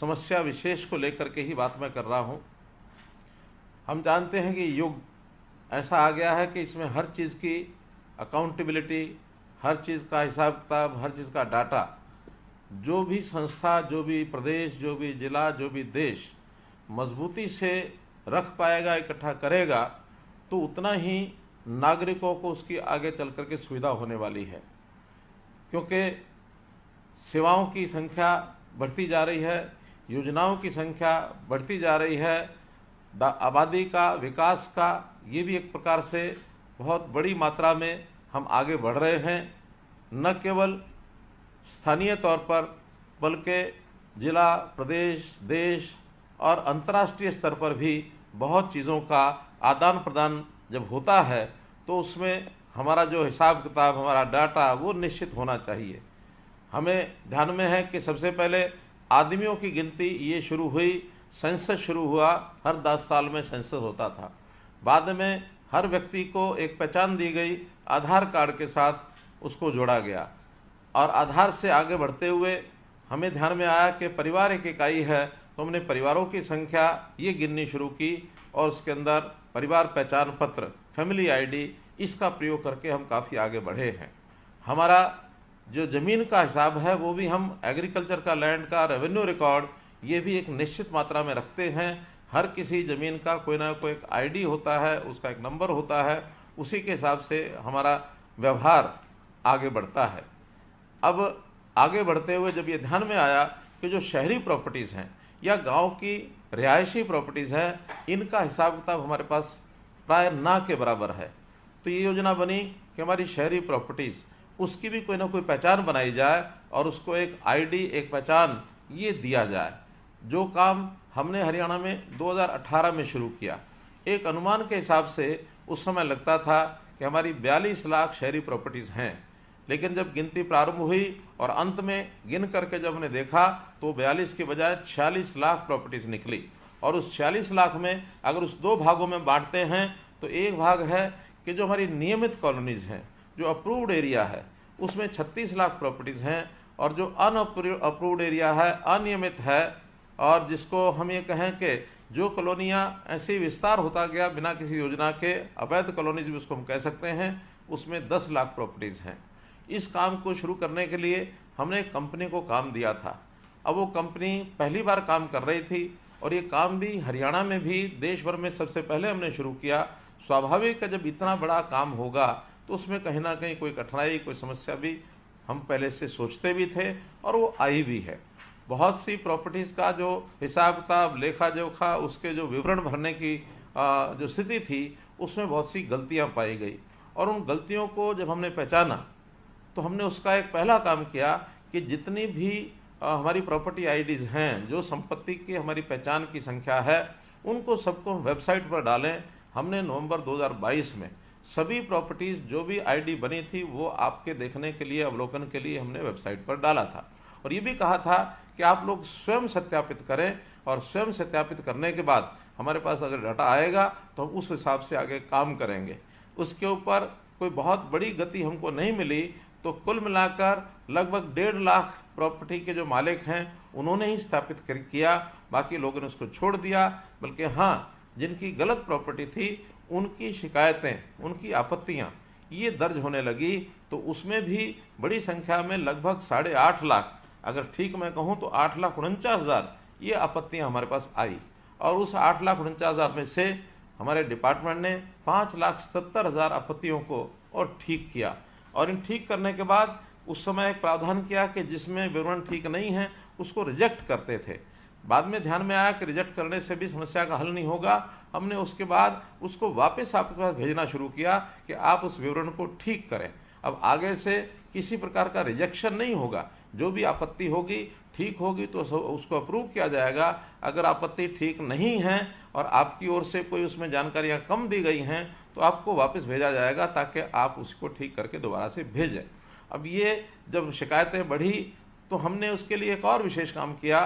समस्या विशेष को लेकर के ही बात मैं कर रहा हूँ। हम जानते हैं कि युग ऐसा आ गया है कि इसमें हर चीज़ की अकाउंटेबिलिटी, हर चीज़ का हिसाब किताब, हर चीज़ का डाटा, जो भी संस्था, जो भी प्रदेश, जो भी जिला, जो भी देश मजबूती से रख पाएगा, इकट्ठा करेगा, तो उतना ही नागरिकों को उसकी आगे चल कर के सुविधा होने वाली है। क्योंकि सेवाओं की संख्या बढ़ती जा रही है, योजनाओं की संख्या बढ़ती जा रही है, आबादी का, विकास का, ये भी एक प्रकार से बहुत बड़ी मात्रा में हम आगे बढ़ रहे हैं। न केवल स्थानीय तौर पर बल्कि जिला, प्रदेश, देश और अंतर्राष्ट्रीय स्तर पर भी बहुत चीज़ों का आदान प्रदान जब होता है तो उसमें हमारा जो हिसाब किताब, हमारा डाटा, वो निश्चित होना चाहिए। हमें ध्यान में है कि सबसे पहले आदमियों की गिनती ये शुरू हुई, सेंसस शुरू हुआ, हर 10 साल में सेंसस होता था। बाद में हर व्यक्ति को एक पहचान दी गई, आधार कार्ड के साथ उसको जोड़ा गया, और आधार से आगे बढ़ते हुए हमें ध्यान में आया कि परिवार एक इकाई है, तो हमने परिवारों की संख्या ये गिननी शुरू की और उसके अंदर परिवार पहचान पत्र, फैमिली आईडी, इसका प्रयोग करके हम काफ़ी आगे बढ़े हैं। हमारा जो ज़मीन का हिसाब है वो भी हम एग्रीकल्चर का, लैंड का रेवेन्यू रिकॉर्ड, ये भी एक निश्चित मात्रा में रखते हैं। हर किसी ज़मीन का कोई ना कोई एक आईडी होता है, उसका एक नंबर होता है, उसी के हिसाब से हमारा व्यवहार आगे बढ़ता है। अब आगे बढ़ते हुए जब ये ध्यान में आया कि जो शहरी प्रॉपर्टीज़ हैं या गांव की रिहायशी प्रॉपर्टीज़ हैं, इनका हिसाब किताब हमारे पास प्राय ना के बराबर है, तो ये योजना बनी कि हमारी शहरी प्रॉपर्टीज़, उसकी भी कोई ना कोई पहचान बनाई जाए और उसको एक आईडी, एक पहचान ये दिया जाए। जो काम हमने हरियाणा में 2018 में शुरू किया, एक अनुमान के हिसाब से उस समय लगता था कि हमारी 42 लाख शहरी प्रॉपर्टीज़ हैं, लेकिन जब गिनती प्रारंभ हुई और अंत में गिन करके जब हमने देखा तो 42 के बजाय 46 लाख प्रॉपर्टीज़ निकली। और उस 46 लाख में अगर उस 2 भागों में बांटते हैं तो एक भाग है कि जो हमारी नियमित कॉलोनीज़ हैं, जो अप्रूव्ड एरिया है, उसमें 36 लाख प्रॉपर्टीज़ हैं, और जो अनअप्रूव्ड एरिया है, अनियमित है, और जिसको हम ये कहें कि जो कॉलोनियाँ ऐसे विस्तार होता गया बिना किसी योजना के, अवैध कॉलोनीज भी उसको हम कह सकते हैं, उसमें 10 लाख प्रॉपर्टीज़ हैं। इस काम को शुरू करने के लिए हमने एक कंपनी को काम दिया था। अब वो कंपनी पहली बार काम कर रही थी और ये काम भी हरियाणा में भी, देश भर में सबसे पहले हमने शुरू किया। स्वाभाविक है, जब इतना बड़ा काम होगा तो उसमें कहीं ना कहीं कोई कठिनाई, कोई समस्या भी हम पहले से सोचते भी थे और वो आई भी है। बहुत सी प्रॉपर्टीज़ का जो हिसाब किताब, लेखा जोखा, उसके जो विवरण भरने की जो स्थिति थी, उसमें बहुत सी गलतियां पाई गई, और उन गलतियों को जब हमने पहचाना तो हमने उसका एक पहला काम किया कि जितनी भी हमारी प्रॉपर्टी आईडीज़ हैं, जो संपत्ति की हमारी पहचान की संख्या है, उनको सबको वेबसाइट पर डालें। हमने नवंबर 2022 में सभी प्रॉपर्टीज़ जो भी आईडी बनी थी वो आपके देखने के लिए, अवलोकन के लिए हमने वेबसाइट पर डाला था, और ये भी कहा था कि आप लोग स्वयं सत्यापित करें, और स्वयं सत्यापित करने के बाद हमारे पास अगर डाटा आएगा तो हम उस हिसाब से आगे काम करेंगे। उसके ऊपर कोई बहुत बड़ी गति हमको नहीं मिली, तो कुल मिलाकर लगभग 1.5 लाख प्रॉपर्टी के जो मालिक हैं उन्होंने ही स्थापित किया, बाकी लोगों ने उसको छोड़ दिया। बल्कि हाँ, जिनकी गलत प्रॉपर्टी थी उनकी शिकायतें, उनकी आपत्तियां ये दर्ज होने लगी, तो उसमें भी बड़ी संख्या में लगभग 8.5 लाख, अगर ठीक मैं कहूँ तो 8,49,000 ये आपत्तियां हमारे पास आई, और उस 8,49,000 में से हमारे डिपार्टमेंट ने 5,77,000 आपत्तियों को और ठीक किया। और इन ठीक करने के बाद उस समय एक प्रावधान किया कि जिसमें विवरण ठीक नहीं है उसको रिजेक्ट करते थे। बाद में ध्यान में आया कि रिजेक्ट करने से भी समस्या का हल नहीं होगा। हमने उसके बाद उसको वापस आपके पास भेजना शुरू किया कि आप उस विवरण को ठीक करें। अब आगे से किसी प्रकार का रिजेक्शन नहीं होगा, जो भी आपत्ति होगी ठीक होगी तो उसको अप्रूव किया जाएगा। अगर आपत्ति ठीक नहीं है और आपकी ओर से कोई उसमें जानकारियां कम दी गई हैं तो आपको वापस भेजा जाएगा, ताकि आप उसको ठीक करके दोबारा से भेजें। अब ये जब शिकायतें बढ़ी तो हमने उसके लिए एक और विशेष काम किया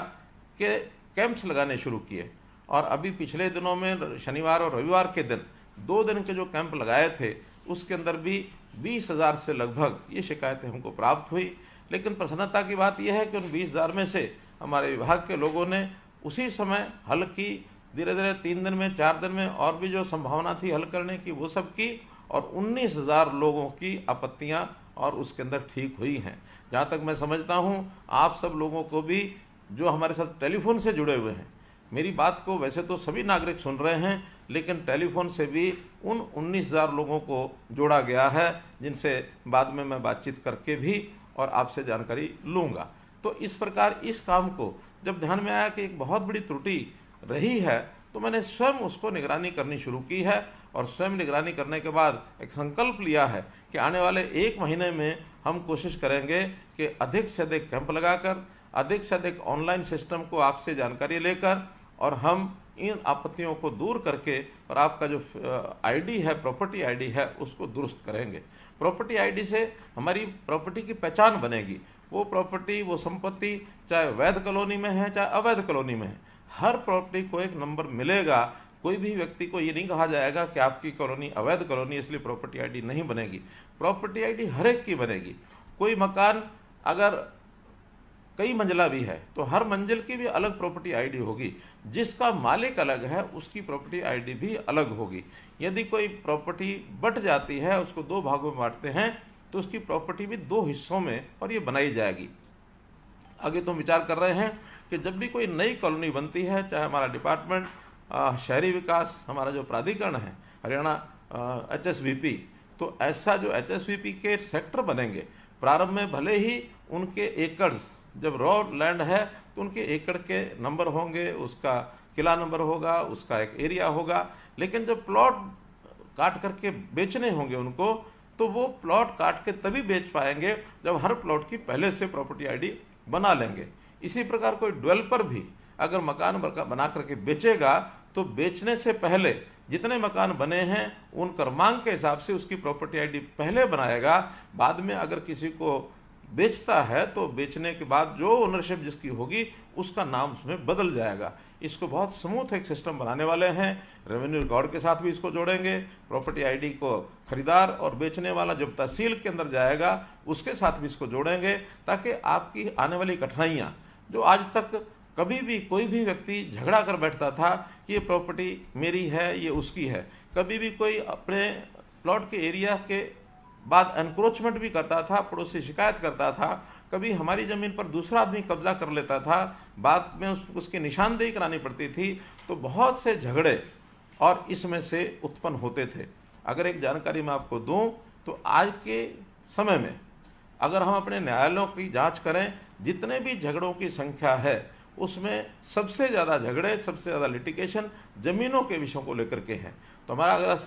कि कैंप्स लगाने शुरू किए, और अभी पिछले दिनों में शनिवार और रविवार के दिन 2 दिन के जो कैंप लगाए थे उसके अंदर भी 20,000 से लगभग ये शिकायतें हमको प्राप्त हुई। लेकिन प्रसन्नता की बात यह है कि उन 20,000 में से हमारे विभाग के लोगों ने उसी समय हल की। धीरे धीरे 3 दिन में, 4 दिन में और भी जो संभावना थी हल करने की वो सब की, और 19,000 लोगों की आपत्तियां और उसके अंदर ठीक हुई हैं। जहाँ तक मैं समझता हूँ, आप सब लोगों को भी जो हमारे साथ टेलीफोन से जुड़े हुए हैं, मेरी बात को वैसे तो सभी नागरिक सुन रहे हैं, लेकिन टेलीफोन से भी उन 19,000 लोगों को जोड़ा गया है, जिनसे बाद में मैं बातचीत करके भी और आपसे जानकारी लूँगा। तो इस प्रकार इस काम को जब ध्यान में आया कि एक बहुत बड़ी त्रुटि रही है, तो मैंने स्वयं उसको निगरानी करनी शुरू की है, और स्वयं निगरानी करने के बाद एक संकल्प लिया है कि आने वाले 1 महीने में हम कोशिश करेंगे कि अधिक से अधिक कैंप लगाकर, अधिक से अधिक ऑनलाइन सिस्टम को आपसे जानकारी लेकर, और हम इन आपत्तियों को दूर करके और आपका जो आईडी है, प्रॉपर्टी आईडी है, उसको दुरुस्त करेंगे। प्रॉपर्टी आईडी से हमारी प्रॉपर्टी की पहचान बनेगी। वो प्रॉपर्टी, वो संपत्ति चाहे वैध कॉलोनी में है चाहे अवैध कॉलोनी में है, हर प्रॉपर्टी को एक नंबर मिलेगा। कोई भी व्यक्ति को ये नहीं कहा जाएगा कि आपकी कॉलोनी अवैध कॉलोनी इसलिए प्रॉपर्टी आईडी नहीं बनेगी। प्रॉपर्टी आईडी हर एक की बनेगी। कोई मकान अगर कई मंजिला भी है तो हर मंजिल की भी अलग प्रॉपर्टी आईडी होगी। जिसका मालिक अलग है उसकी प्रॉपर्टी आईडी भी अलग होगी। यदि कोई प्रॉपर्टी बट जाती है, उसको 2 भागों में बांटते हैं, तो उसकी प्रॉपर्टी भी 2 हिस्सों में और ये बनाई जाएगी। आगे तो विचार कर रहे हैं कि जब भी कोई नई कॉलोनी बनती है, चाहे हमारा डिपार्टमेंट शहरी विकास, हमारा जो प्राधिकरण है हरियाणा HSVP, तो ऐसा जो HSVP के सेक्टर बनेंगे, प्रारंभ में भले ही उनके एकड़्स, जब रॉ लैंड है तो उनके एकड़ के नंबर होंगे, उसका किला नंबर होगा, उसका एक एरिया होगा, लेकिन जब प्लॉट काट करके बेचने होंगे उनको, तो वो प्लॉट काट के तभी बेच पाएंगे जब हर प्लॉट की पहले से प्रॉपर्टी आईडी बना लेंगे। इसी प्रकार कोई डेवलपर भी अगर मकान बना करके बेचेगा, तो बेचने से पहले जितने मकान बने हैं उन क्रमांक के हिसाब से उसकी प्रॉपर्टी आईडी पहले बनाएगा। बाद में अगर किसी को बेचता है तो बेचने के बाद जो ओनरशिप जिसकी होगी उसका नाम उसमें बदल जाएगा। इसको बहुत स्मूथ एक सिस्टम बनाने वाले हैं। रेवेन्यू रिकॉर्ड के साथ भी इसको जोड़ेंगे। प्रॉपर्टी आईडी को खरीदार और बेचने वाला जब तहसील के अंदर जाएगा उसके साथ भी इसको जोड़ेंगे, ताकि आपकी आने वाली कठिनाइयाँ, जो आज तक कभी भी कोई भी व्यक्ति झगड़ा कर बैठता था कि ये प्रॉपर्टी मेरी है, ये उसकी है, कभी भी कोई अपने प्लॉट के एरिया के बाद एनक्रोचमेंट भी करता था, पड़ोसी शिकायत करता था, कभी हमारी ज़मीन पर दूसरा आदमी कब्जा कर लेता था, बाद में उसकी निशानदेही करानी पड़ती थी, तो बहुत से झगड़े और इसमें से उत्पन्न होते थे। अगर एक जानकारी मैं आपको दूं, तो आज के समय में अगर हम अपने न्यायालयों की जांच करें, जितने भी झगड़ों की संख्या है उसमें सबसे ज़्यादा झगड़े, सबसे ज़्यादा लिटिगेशन ज़मीनों के विषयों को लेकर के हैं। तो हमारा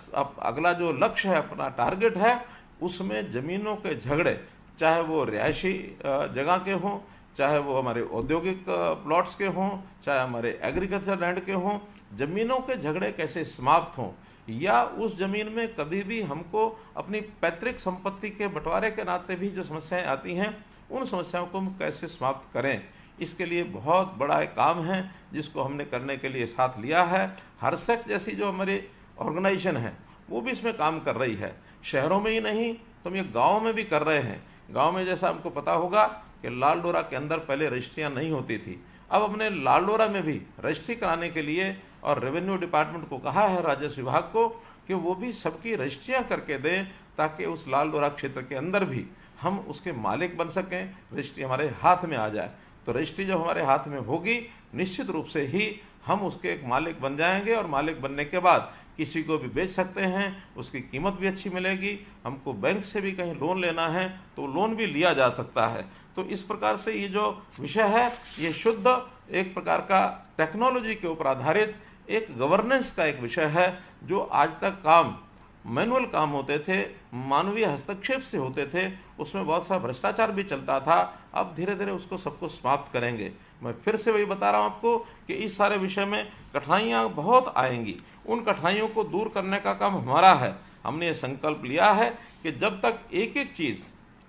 अगला जो लक्ष्य है, अपना टारगेट है, उसमें ज़मीनों के झगड़े, चाहे वो रिहायशी जगह के हों, चाहे वो हमारे औद्योगिक प्लॉट्स के हों, चाहे हमारे एग्रीकल्चर लैंड के हों, ज़मीनों के झगड़े कैसे समाप्त हों, या उस ज़मीन में कभी भी हमको अपनी पैतृक संपत्ति के बंटवारे के नाते भी जो समस्याएं आती हैं, उन समस्याओं को हम कैसे समाप्त करें। इसके लिए बहुत बड़ा एक काम है जिसको हमने करने के लिए साथ लिया है। हरसक जैसी जो हमारी ऑर्गेनाइजेशन है वो भी इसमें काम कर रही है। शहरों में ही नहीं तो हम ये गाँव में भी कर रहे हैं। गांव में जैसा हमको पता होगा कि लाल डोरा के अंदर पहले रजिस्ट्रियाँ नहीं होती थी, अब हमने लाल डोरा में भी रजिस्ट्री कराने के लिए और रेवेन्यू डिपार्टमेंट को कहा है, राजस्व विभाग को, कि वो भी सबकी रजिस्ट्रियाँ करके दें, ताकि उस लाल डोरा क्षेत्र के अंदर भी हम उसके मालिक बन सकें, रजिस्ट्री हमारे हाथ में आ जाए। तो रजिस्ट्री जब हमारे हाथ में होगी, निश्चित रूप से ही हम उसके एक मालिक बन जाएंगे, और मालिक बनने के बाद किसी को भी बेच सकते हैं, उसकी कीमत भी अच्छी मिलेगी। हमको बैंक से भी कहीं लोन लेना है तो लोन भी लिया जा सकता है। तो इस प्रकार से ये जो विषय है, ये शुद्ध एक प्रकार का टेक्नोलॉजी के ऊपर आधारित एक गवर्नेंस का एक विषय है। जो आज तक काम मैनुअल काम होते थे, मानवीय हस्तक्षेप से होते थे, उसमें बहुत सा भ्रष्टाचार भी चलता था। अब धीरे धीरे उसको सबको समाप्त करेंगे। मैं फिर से वही बता रहा हूँ आपको कि इस सारे विषय में कठिनाइयाँ बहुत आएंगी। उन कठिनाइयों को दूर करने का काम हमारा है। हमने ये संकल्प लिया है कि जब तक एक एक चीज़,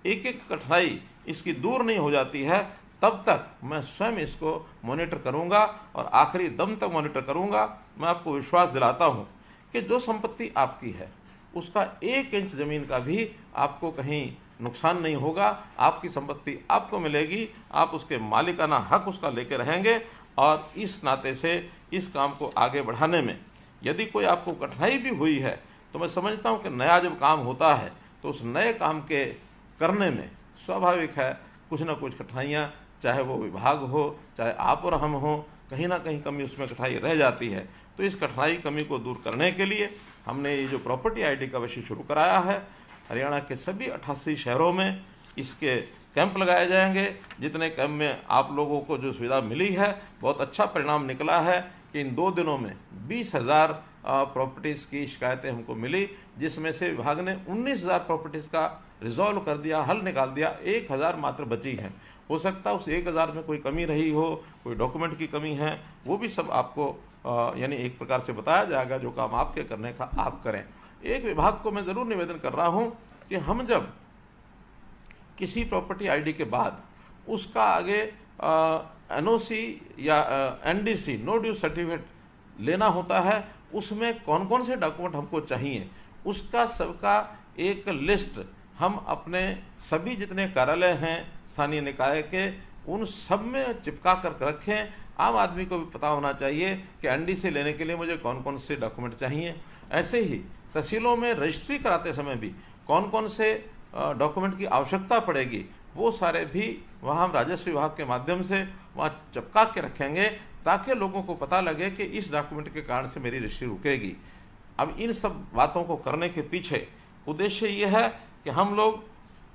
एक एक कठिनाई इसकी दूर नहीं हो जाती है, तब तक मैं स्वयं इसको मॉनिटर करूँगा और आखिरी दम तक मॉनिटर करूँगा। मैं आपको विश्वास दिलाता हूँ कि जो संपत्ति आपकी है उसका 1 इंच ज़मीन का भी आपको कहीं नुकसान नहीं होगा, आपकी संपत्ति आपको मिलेगी, आप उसके मालिकाना हक उसका लेके रहेंगे। और इस नाते से इस काम को आगे बढ़ाने में यदि कोई आपको कठिनाई भी हुई है तो मैं समझता हूँ कि नया जब काम होता है तो उस नए काम के करने में स्वाभाविक है कुछ ना कुछ कठिनाइयाँ, चाहे वो विभाग हो चाहे आप और हम हो, कहीं ना कहीं कमी उसमें कठिनाई रह जाती है। तो इस कठिनाई कमी को दूर करने के लिए हमने ये जो प्रॉपर्टी आईडी का विषय शुरू कराया है, हरियाणा के सभी 88 शहरों में इसके कैंप लगाए जाएंगे। जितने कैंप में आप लोगों को जो सुविधा मिली है, बहुत अच्छा परिणाम निकला है कि इन 2 दिनों में 20,000 प्रॉपर्टीज़ की शिकायतें हमको मिली, जिसमें से विभाग ने 19,000 प्रॉपर्टीज़ का रिजॉल्व कर दिया, हल निकाल दिया। 1,000 मात्र बची हैं। हो सकता है उस 1,000 में कोई कमी रही हो, कोई डॉक्यूमेंट की कमी है, वो भी सब आपको यानी एक प्रकार से बताया जाएगा। जो काम आपके करने का आप करें। एक विभाग को मैं ज़रूर निवेदन कर रहा हूँ कि हम जब किसी प्रॉपर्टी आईडी के बाद उसका आगे एनओसी या एनडीसी नो ड्यू सर्टिफिकेट लेना होता है, उसमें कौन कौन से डॉक्यूमेंट हमको चाहिए उसका सबका एक लिस्ट हम अपने सभी जितने कार्यालय हैं स्थानीय निकाय के, उन सब में चिपका कर रखें। आम आदमी को भी पता होना चाहिए कि एनडीसी लेने के लिए मुझे कौन कौन से डॉक्यूमेंट चाहिए। ऐसे ही तहसीलों में रजिस्ट्री कराते समय भी कौन कौन से डॉक्यूमेंट की आवश्यकता पड़ेगी, वो सारे भी वहाँ हम राजस्व विभाग के माध्यम से वहाँ चिपका के रखेंगे, ताकि लोगों को पता लगे कि इस डॉक्यूमेंट के कारण से मेरी रजिस्ट्री रुकेगी। अब इन सब बातों को करने के पीछे उद्देश्य ये है कि हम लोग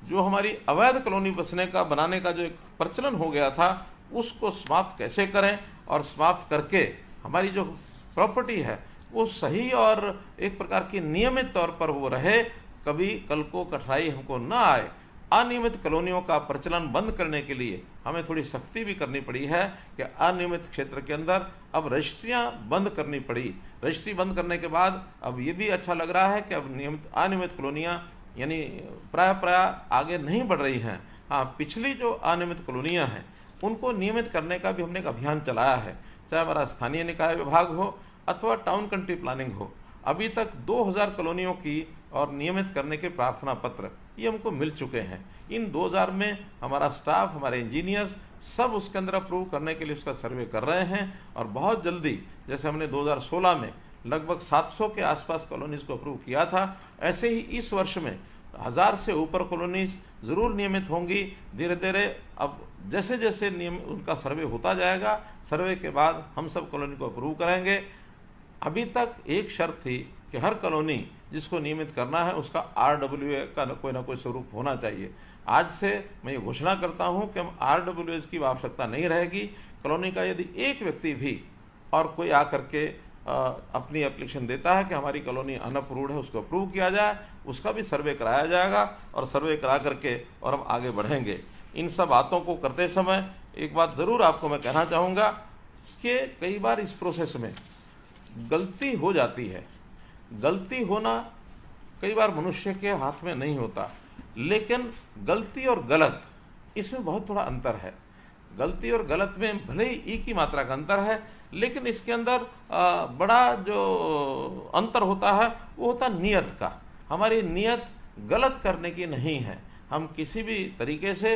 जो हमारी अवैध कॉलोनी बनाने का जो एक प्रचलन हो गया था, उसको समाप्त कैसे करें, और समाप्त करके हमारी जो प्रॉपर्टी है वो सही और एक प्रकार की नियमित तौर पर वो रहे, कभी कल को कठिनाई हमको ना आए। अनियमित कॉलोनियों का प्रचलन बंद करने के लिए हमें थोड़ी सख्ती भी करनी पड़ी है कि अनियमित क्षेत्र के अंदर अब रजिस्ट्रियां बंद करनी पड़ी। रजिस्ट्री बंद करने के बाद अब ये भी अच्छा लग रहा है कि अब अनियमित कॉलोनियां यानी प्राय आगे नहीं बढ़ रही हैं। हाँ, पिछली जो अनियमित कॉलोनियां हैं उनको नियमित करने का भी हमने एक अभियान चलाया है, चाहे हमारा स्थानीय निकाय विभाग हो अथवा टाउन कंट्री प्लानिंग हो। अभी तक 2000 कॉलोनियों की और नियमित करने के प्रार्थना पत्र ये हमको मिल चुके हैं। इन 2000 में हमारा स्टाफ, हमारे इंजीनियर्स सब उसके अंदर अप्रूव करने के लिए उसका सर्वे कर रहे हैं, और बहुत जल्दी जैसे हमने 2016 में लगभग 700 के आसपास कॉलोनीज को अप्रूव किया था, ऐसे ही इस वर्ष में 1000 से ऊपर कॉलोनीज जरूर नियमित होंगी। धीरे धीरे अब जैसे जैसे नियम उनका सर्वे होता जाएगा, सर्वे के बाद हम सब कॉलोनी को अप्रूव करेंगे। अभी तक एक शर्त थी कि हर कॉलोनी जिसको नियमित करना है उसका RWA का कोई ना कोई स्वरूप होना चाहिए। आज से मैं ये घोषणा करता हूं कि हम RWAs की आवश्यकता नहीं रहेगी। कॉलोनी का यदि एक व्यक्ति भी और कोई आकर के अपनी एप्लीकेशन देता है कि हमारी कॉलोनी अनअप्रूव्ड है, उसको अप्रूव किया जाए, उसका भी सर्वे कराया जाएगा, और सर्वे करा करके और हम आगे बढ़ेंगे। इन सब बातों को करते समय एक बात ज़रूर आपको मैं कहना चाहूँगा कि कई बार इस प्रोसेस में गलती हो जाती है। गलती होना कई बार मनुष्य के हाथ में नहीं होता, लेकिन गलती और गलत इसमें बहुत थोड़ा अंतर है। गलती और गलत में भले ही ई की मात्रा का अंतर है, लेकिन इसके अंदर बड़ा जो अंतर होता है वो होता नियत का। हमारी नियत गलत करने की नहीं है। हम किसी भी तरीके से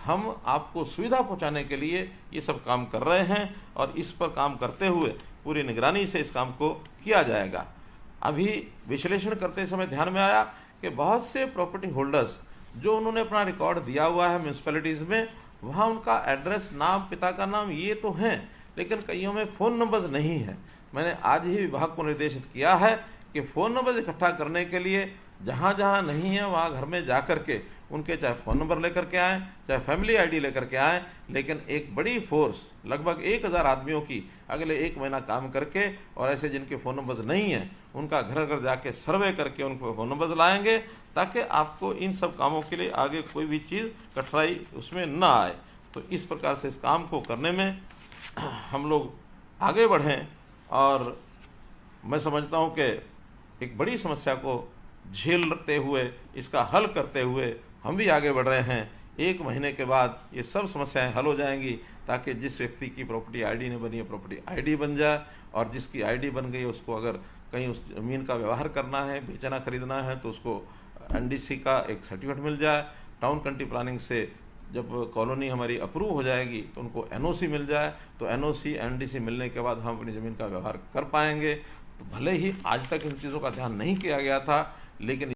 हम आपको सुविधा पहुंचाने के लिए ये सब काम कर रहे हैं, और इस पर काम करते हुए पूरी निगरानी से इस काम को किया जाएगा। अभी विश्लेषण करते समय ध्यान में आया कि बहुत से प्रॉपर्टी होल्डर्स जो उन्होंने अपना रिकॉर्ड दिया हुआ है म्यूनसिपैलिटीज़ में, वहाँ उनका एड्रेस, नाम, पिता का नाम ये तो हैं, लेकिन कईयों में फ़ोन नंबर्स नहीं हैं। मैंने आज ही विभाग को निर्देशित किया है कि फ़ोन नंबर इकट्ठा करने के लिए जहाँ जहाँ नहीं है वहाँ घर में जा कर के उनके चाहे फ़ोन नंबर लेकर के आएँ, चाहे फैमिली आईडी लेकर के आएँ, लेकिन एक बड़ी फोर्स लगभग 1000 आदमियों की अगले 1 महीना काम करके, और ऐसे जिनके फ़ोन नंबर्स नहीं हैं उनका घर घर जाके सर्वे करके उनको फ़ोन नंबर्स लाएंगे, ताकि आपको इन सब कामों के लिए आगे कोई भी चीज़ कठिनाई उसमें ना आए। तो इस प्रकार से इस काम को करने में हम लोग आगे बढ़ें, और मैं समझता हूँ कि एक बड़ी समस्या को झेलते हुए, इसका हल करते हुए हम भी आगे बढ़ रहे हैं। 1 महीने के बाद ये सब समस्याएं हल हो जाएंगी, ताकि जिस व्यक्ति की प्रॉपर्टी आईडी नहीं बनी है प्रॉपर्टी आईडी बन जाए, और जिसकी आईडी बन गई उसको अगर कहीं उस ज़मीन का व्यवहार करना है, बेचना खरीदना है, तो उसको एनडीसी का एक सर्टिफिकेट मिल जाए। टाउन कंट्री प्लानिंग से जब कॉलोनी हमारी अप्रूव हो जाएगी तो उनको एनओसी मिल जाए, तो एनओसी एनडीसी मिलने के बाद हम अपनी ज़मीन का व्यवहार कर पाएंगे। तो भले ही आज तक इन चीज़ों का ध्यान नहीं किया गया था, लेकिन